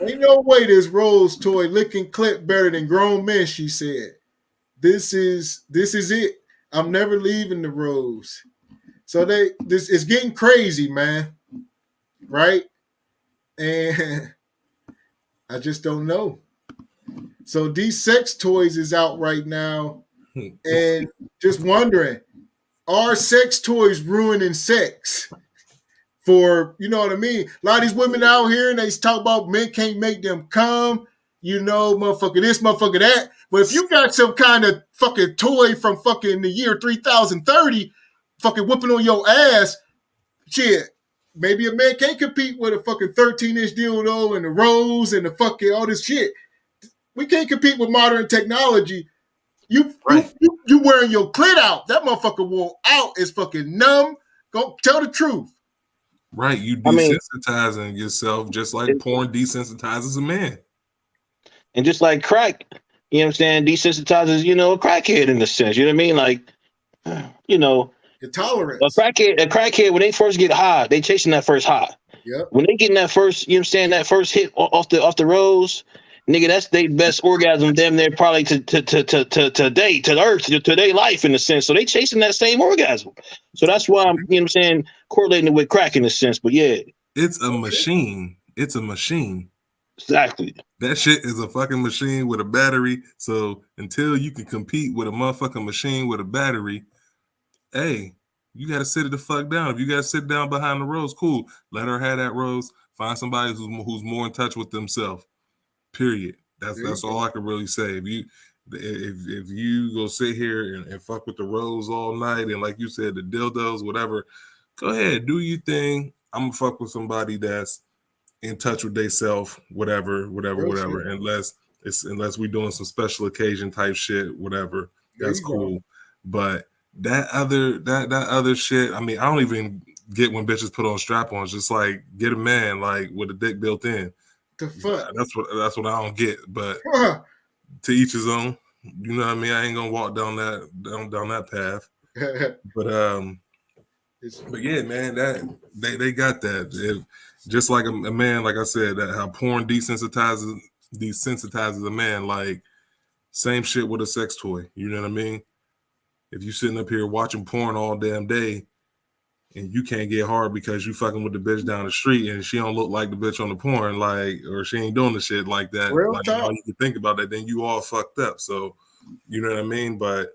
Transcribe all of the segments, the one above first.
Ain't no way this Rose toy licking clip better than grown men, she said. This is it. I'm never leaving the Rose. So this is getting crazy, man. Right? And I just don't know. So these sex toys is out right now, and just wondering, are sex toys ruining sex? For you know what I mean? A lot of these women out here and they talk about men can't make them come, motherfucker this, motherfucker that. But if you got some kind of fucking toy from fucking the year 3030 fucking whooping on your ass, shit, maybe a man can't compete with a fucking 13-inch dildo and the rose and the fucking all this shit. We can't compete with modern technology. You Right. you wearing your clit out. That motherfucker wore out is fucking numb. Go tell the truth. Right. You I mean, desensitizing yourself just like porn desensitizes a man. and just like crack, you know what I'm saying, desensitizes, a crackhead in a sense. You know what I mean? Like, Your tolerance. a crackhead, when they first get high, they chasing that first high. Yep. When they getting that first, that first hit off the rose, nigga, that's their best orgasm. Damn, they're probably to today, to the earth, to their life in a sense. So they chasing that same orgasm. So that's why I'm, correlating it with crack in a sense. But yeah, it's a machine. It's a machine. Exactly. That shit is a fucking machine with a battery. So until you can compete with a motherfucking machine with a battery, hey, you gotta sit it the fuck down. If you gotta sit down behind the rose, cool. Let her have that rose. Find somebody who's more in touch with themselves. Period. That's all I can really say. If you go sit here and fuck with the rose all night and like you said, the dildos, whatever, go ahead, do your thing. I'm gonna fuck with somebody that's in touch with themselves, whatever. Unless we're doing some special occasion type shit, whatever. That's cool. But that other shit, I mean, I don't even get when bitches put on strap-ons. Just like get a man like with a dick built in. The fuck? That's what I don't get. But to each his own. You know what I mean? I ain't gonna walk down that path. But yeah, man, that they got that. Just like a man, like I said, that how porn desensitizes a man. Like same shit with a sex toy. You know what I mean? If you sitting up here watching porn all damn day and you can't get hard because you fucking with the bitch down the street and she don't look like the bitch on the porn, like, or she ain't doing the shit like that, like all you can think about that, then you all fucked up. So you know what I mean? But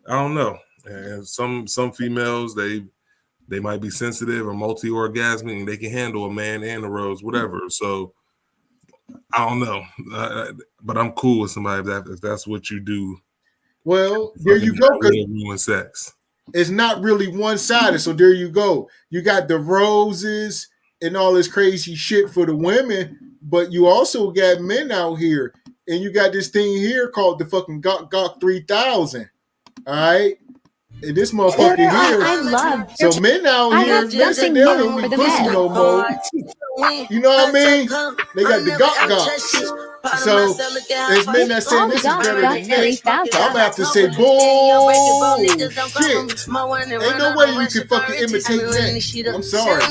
I don't know. And some females, they might be sensitive or multi-orgasmic and they can handle a man and a rose, whatever. So I don't know. But I'm cool with somebody if that's what you do. Well, there you go. Ruin sex. It's not really one-sided. So there you go. You got the roses and all this crazy shit for the women, but you also got men out here. And you got this thing here called the fucking Gok 3000. All right? And this motherfucker here. I love so men out here, they say they don't even pussy no more. You know what I mean? They got the Gok. So there's men that saying this is better than this. I'm gonna have to say, bullshit. Ain't no way you can fucking imitate that. I'm sorry.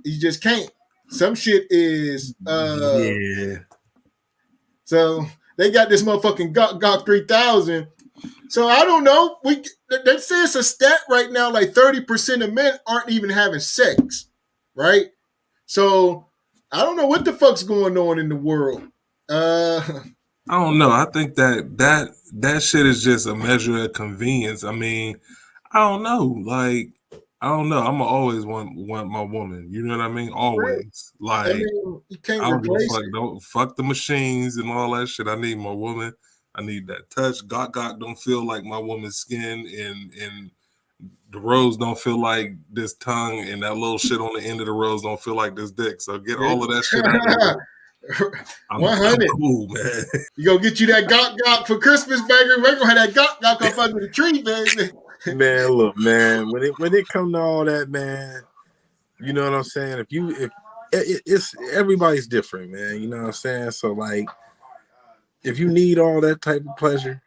You just can't. Some shit is yeah. So they got this motherfucking Gok 3000. So I don't know. They say it's a stat right now, like 30% of men aren't even having sex, right? So I don't know what the fuck's going on in the world. I don't know. I think that shit is just a measure of convenience. I mean, I don't know. Like, I don't know. I'm always want my woman. You know what I mean? Always. Like, I mean, you can't replace it. Don't fuck the machines and all that shit. I need my woman. I need that touch. Gok don't feel like my woman's skin, and the rose don't feel like this tongue, and that little shit on the end of the rose don't feel like this dick. So get all of that shit out of there. I'm cool, man. You gonna get you that Gok for Christmas, baby. We're gonna have that Gok up under the tree, baby. Man, look, man. When it comes to all that, man, you know what I'm saying. If it's everybody's different, man. You know what I'm saying. So like, if you need all that type of pleasure,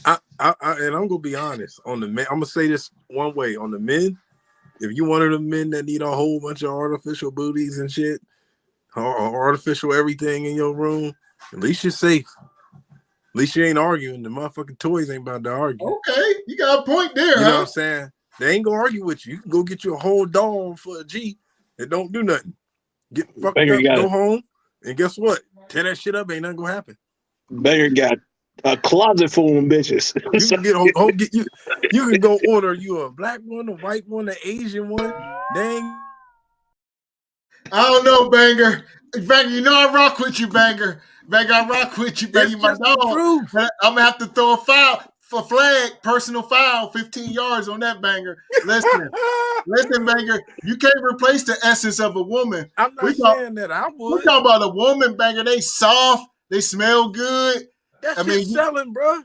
and I'm gonna be honest on the men. I'm gonna say this one way on the men. if you one of the men that need a whole bunch of artificial booties and shit, or artificial everything in your room, at least you're safe. At least you ain't arguing. The motherfucking toys ain't about to argue. Okay, you got a point there, You huh? know what I'm saying? They ain't gonna argue with you. You can go get you a whole doll for a G that don't do nothing. Get fucked Banger, up, go home, and guess what? Tear that shit up, ain't nothing gonna happen. Banger got a closet full of bitches. You can you can go order you a black one, a white one, an Asian one. Dang. I don't know, Banger. Banger, you know I rock with you, Banger. Banger, I rock with you, Banger. My dog. But I'm gonna have to throw a flag, personal foul, 15 yards on that, Banger. Listen, Banger. You can't replace the essence of a woman. I'm not saying that I would. We're talking about a woman, Banger. They soft, they smell good. That shit's selling, bro.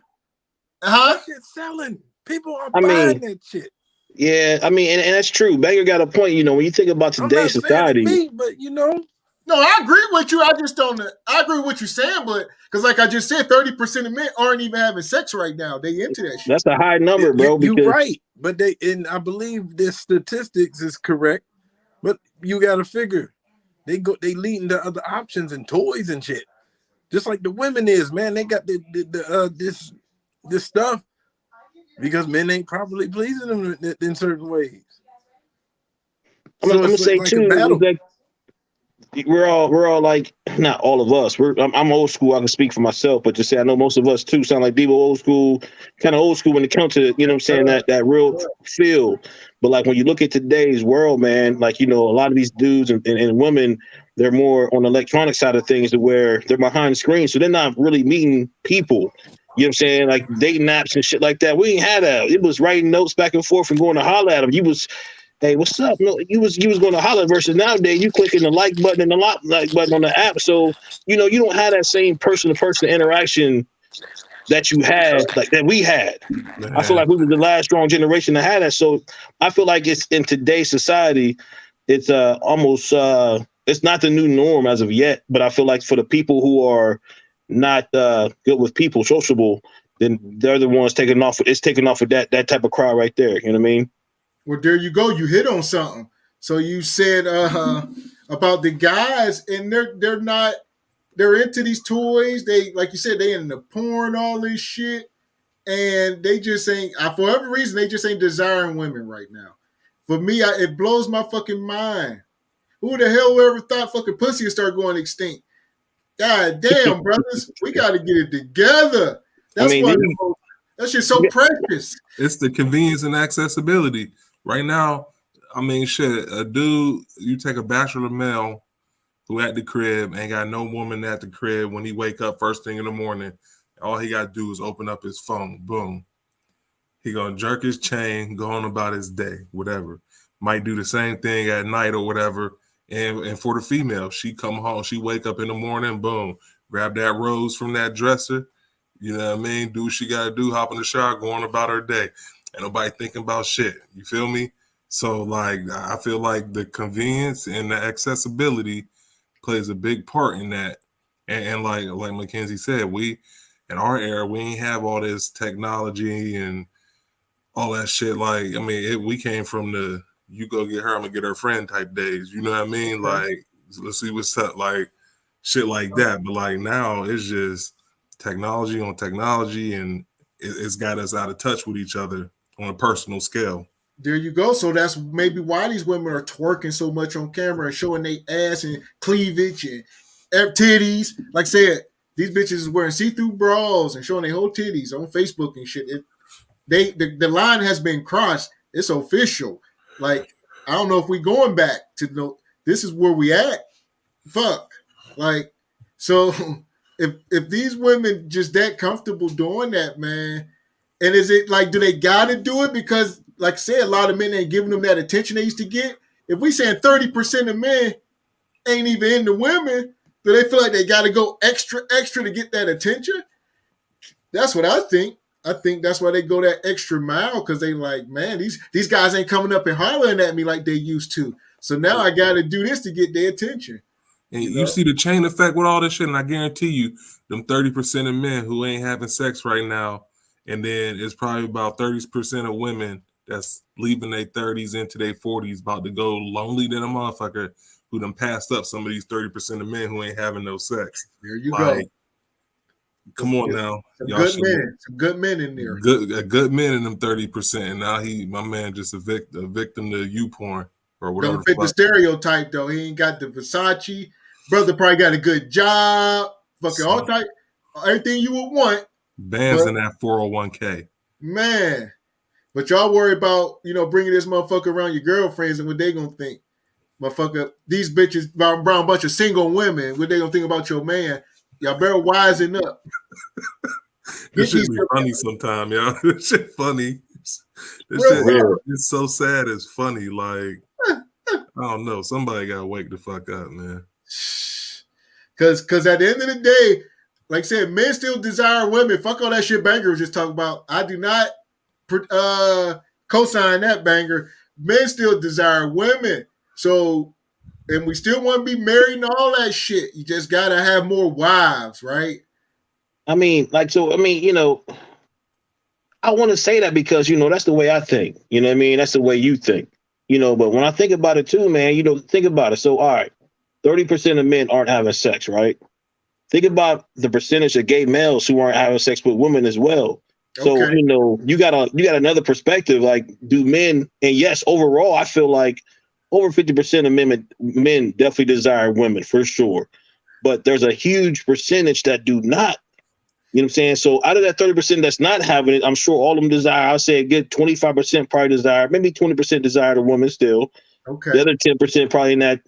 That shit's selling. People are buying that shit. Yeah, I mean, and that's true. Banger got a point. You know, when you think about today's society, but you know. No, I agree with you. I just don't. I agree with what you're saying, but because, like I just said, 30% of men aren't even having sex right now. They into that shit. That's a high number, bro. You're right, but I believe this statistics is correct. But you got to figure they leading to other options and toys and shit, just like the women is. Man, they got this stuff because men ain't properly pleasing them in certain ways. I'm gonna say like too. That we're all like, not all of us. I'm old school. I can speak for myself, but just say I know most of us too sound like Debo old school, kind of old school when it comes to, you know what I'm saying, that real feel. But like when you look at today's world, man, like, you know, a lot of these dudes and women, they're more on the electronic side of things to where they're behind the screen, so they're not really meeting people. You know what I'm saying? Like dating apps and shit like that. We ain't had that. It was writing notes back and forth and going to holler at them. You was, hey, what's up? No, you was going to holler versus nowadays you clicking the like button and the like button on the app. So, you know, you don't have that same person-to-person interaction that you had, like that we had. I feel like we were the last strong generation that had that. So I feel like it's in today's society, it's almost it's not the new norm as of yet. But I feel like for the people who are not good with people, sociable, then they're the ones taking off. It's taking off with that type of crowd right there. You know what I mean? Well, there you go. You hit on something. So you said about the guys, and they're into these toys. They, like you said, they into porn, all this shit, and they just ain't. For whatever reason, they just ain't desiring women right now. For me, it blows my fucking mind. Who the hell ever thought fucking pussy would start going extinct? God damn, brothers, we got to get it together. That's why that shit's so precious. It's the convenience and accessibility. Right now, I mean, shit, a dude, you take a bachelor male who at the crib ain't got no woman at the crib when he wake up first thing in the morning, all he got to do is open up his phone. Boom. He going to jerk his chain, go on about his day, whatever. Might do the same thing at night or whatever. And for the female, she come home, she wake up in the morning, boom, grab that rose from that dresser. You know what I mean? Do what she got to do, hop in the shower, go on about her day. Ain't nobody thinking about shit. You feel me? So, like, I feel like the convenience and the accessibility plays a big part in that. And like Mackenzie said, we, in our era, we ain't have all this technology and all that shit. Like, I mean, we came from the, you go get her, I'm going to get her friend type days. You know what I mean? Like, let's see what's up, like, shit like that. But, like, now it's just technology on technology, and it's got us out of touch with each other on a personal scale. There you go. So that's maybe why these women are twerking so much on camera and showing their ass and cleavage and titties. Like I said, these bitches is wearing see-through bras and showing their whole titties on Facebook and shit. The line has been crossed. It's official. Like, I don't know if we going back to this is where we at. Fuck. Like, so if these women just that comfortable doing that, man, and is it like, do they gotta do it? Because, like I said, a lot of men ain't giving them that attention they used to get. If we saying 30% of men ain't even into women, do they feel like they gotta go extra to get that attention? That's what I think. I think that's why they go that extra mile, because they like, man, these guys ain't coming up and hollering at me like they used to. So now I got to do this to get their attention. And you see the chain effect with all this shit, and I guarantee you, them 30% of men who ain't having sex right now, and then it's probably about 30% of women that's leaving their 30s into their 40s, about to go lonely than a motherfucker who done passed up some of these 30% of men who ain't having no sex. There you go. Come on now. Some good men in there. Good men in them 30%. And now my man just a victim to you porn or whatever. Don't fit the stereotype though. He ain't got the Versace. Brother probably got a good job. Fucking all type, everything you would want. Bands in that 401k. Man. But y'all worry about, bringing this motherfucker around your girlfriends and what they gonna think. Motherfucker, these bitches around a bunch of single women, what they gonna think about your man? Y'all better wisen up. This shit be funny sometime, y'all. This shit funny. This shit is so sad. It's funny. Like, I don't know. Somebody gotta wake the fuck up, man. Cause at the end of the day, like I said, men still desire women. Fuck all that shit Banger was just talking about. I do not co-sign that, Banger. Men still desire women. So, and we still want to be married and all that shit. You just gotta have more wives, right? I want to say that because, that's the way I think. You know what I mean? That's the way you think. But when I think about it too, man, think about it. So, all right, 30% of men aren't having sex, right? Think about the percentage of gay males who aren't having sex with women as well. So, Okay. you got another perspective. Like, do men, and yes, overall, I feel like over 50% of men definitely desire women for sure. But there's a huge percentage that do not. You know what I'm saying? So out of that 30% that's not having it, I'm sure all of them desire. I'll say a good 25% probably desire, maybe 20% desire the woman still. Okay. The other 10% probably in that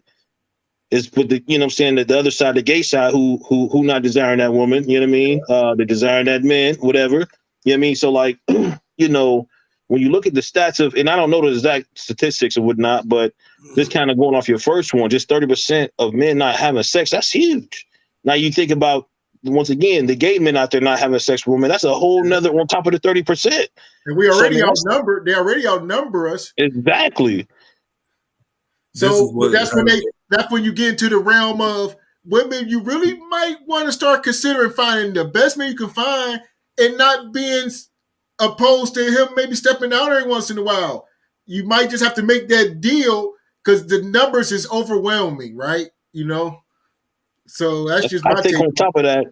is with the, you know what I'm saying, the other side, the gay side, who not desiring that woman, you know what I mean? They're desiring that man, whatever. You know what I mean? So like, when you look at the stats of, and I don't know the exact statistics or whatnot, but just kind of going off your first one, just 30% of men not having sex, that's huge. Now you think about, once again, the gay men out there not having sex with women, that's a whole nother on top of the 30%. And we already outnumbered. They already outnumber us. Exactly. So that's when you get into the realm of women. You really might want to start considering finding the best man you can find and not being opposed to him maybe stepping out every once in a while. You might just have to make that deal because the numbers is overwhelming, right? So that's just my take. On top of that,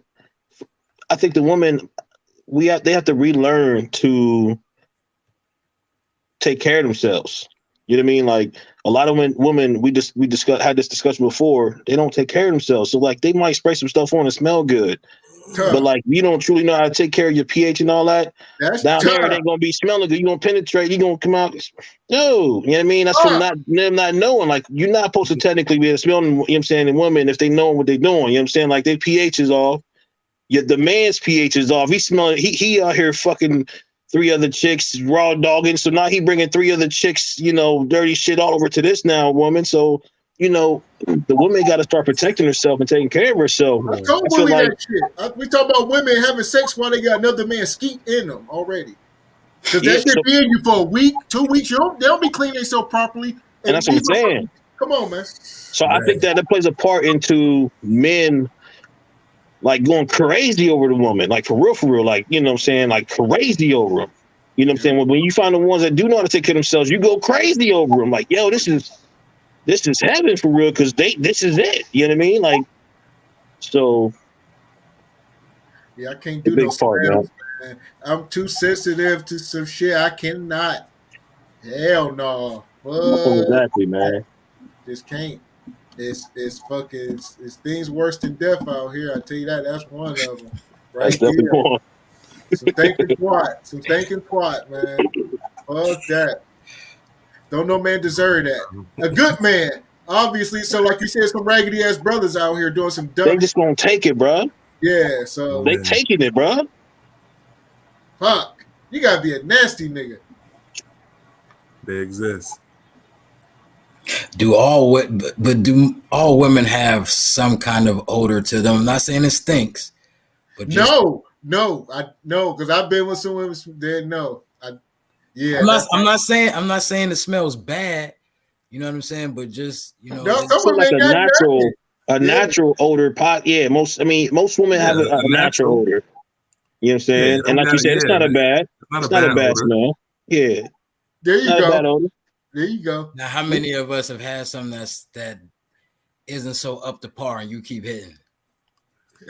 I think the women, they have to relearn to take care of themselves. You know what I mean? Like a lot of women, we had this discussion before. They don't take care of themselves, so like they might spray some stuff on and smell good, but like you don't truly know how to take care of your pH and all that. That's down there, it ain't gonna be smelling good. You gonna penetrate. You gonna come out. No, you know what I mean? That's from not knowing. Like you're not supposed to technically be smelling. You know what I'm saying? In women, if they know what they're doing, you know what I'm saying? Like their pH is off. The man's pH is off. He's smelling. He out here fucking 3 other chicks, raw dogging. So now he bringing 3 other chicks, dirty shit all over to this now woman. So, the woman got to start protecting herself and taking care of herself. I told women that shit. We talk about women having sex while they got another man skeet in them already. Because that shit be in you for a week, 2 weeks. They don't be cleaning themselves properly. And that's what I'm saying. Come on, man. So I think that plays a part into men like going crazy over the woman, like for real, like, you know what I'm saying, like crazy over them. You know what I'm saying? When you find the ones that do know how to take care of themselves, you go crazy over them. Like, yo, this is heaven for real, because this is it. You know what I mean? Like, so. Yeah, I can't do no spells, man. I'm too sensitive to some shit. I cannot. Hell no. Exactly, man. Just can't. It's things worse than death out here. I tell you that. That's one of them. Right there. Some thinking quiet, man. Fuck that. Don't no man deserve that. A good man, obviously. So, like you said, some raggedy ass brothers out here doing some dumb. They just gonna take it, bro. Yeah, so they taking it, bro. Fuck, you gotta be a nasty nigga. They exist. Do all women have some kind of odor to them? I'm not saying it stinks, but no, because I've been with some women that no. I'm not saying it smells bad. You know what I'm saying? But just it's like a natural odor pot. Yeah, most women have a natural odor. You know what I'm saying? And like you said, it's not a bad smell. Yeah. There you Not a bad go. odor. There you go. Now, how many of us have had something that isn't so up to par and you keep hitting?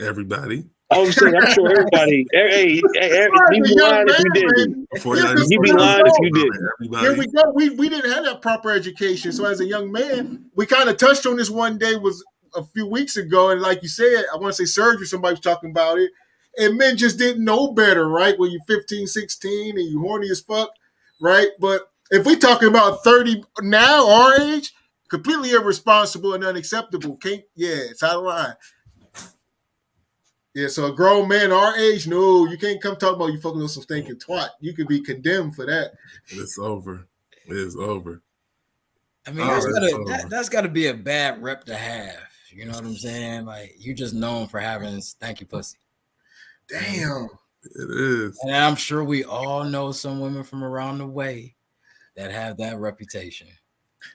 Everybody. I was saying, I'm sure everybody. Hey, you'd be lying if you didn't. You'd be lying if you didn't. Here we go. We didn't have that proper education. So as a young man, we kind of touched on this one day was a few weeks ago. And like you said, I want to say surgery, somebody was talking about it. And men just didn't know better, right? When you're 15, 16 and you horny as fuck, right? But if we talking about 30 now, our age, completely irresponsible and unacceptable. It's out of line. Yeah, so a grown man our age, no, you can't come talk about you fucking with some stinking twat. You could be condemned for that. It's over. It's over. I mean, that's got to be a bad rep to have. You know what I'm saying? Like, you just known for having stanky pussy. Damn. It is. And I'm sure we all know some women from around the way that have that reputation.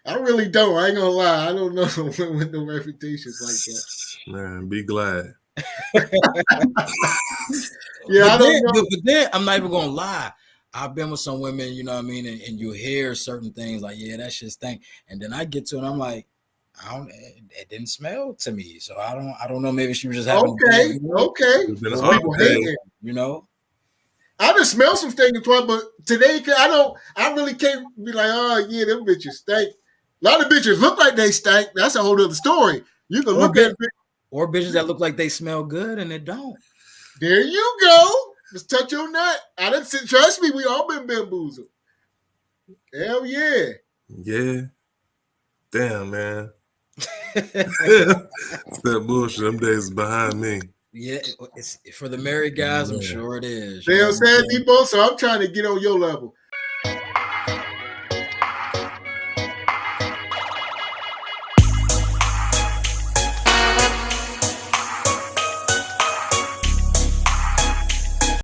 I really don't. I ain't gonna lie. I don't know some women with no reputations like that. Man, be glad. Yeah, I don't know. But then I'm not even gonna lie. I've been with some women, you know what I mean, and you hear certain things like, yeah, that shit stink. And then I get to it, and I'm like, it didn't smell to me. So I don't know. Maybe she was just having okay. You know. I just smell some stinking twat, but today I really can't be like, oh yeah, them bitches stink. A lot of bitches look like they stink. That's a whole other story. You can look at it. Or bitches that look like they smell good and they don't. There you go. Just touch your nut. I didn't trust me. We all been bamboozled. Hell yeah. Yeah. Damn, man. It's that bullshit. Them days is behind me. Yeah, it's for the married guys. I'm sure it is. You know what I'm saying, Debo? So I'm trying to get on your level.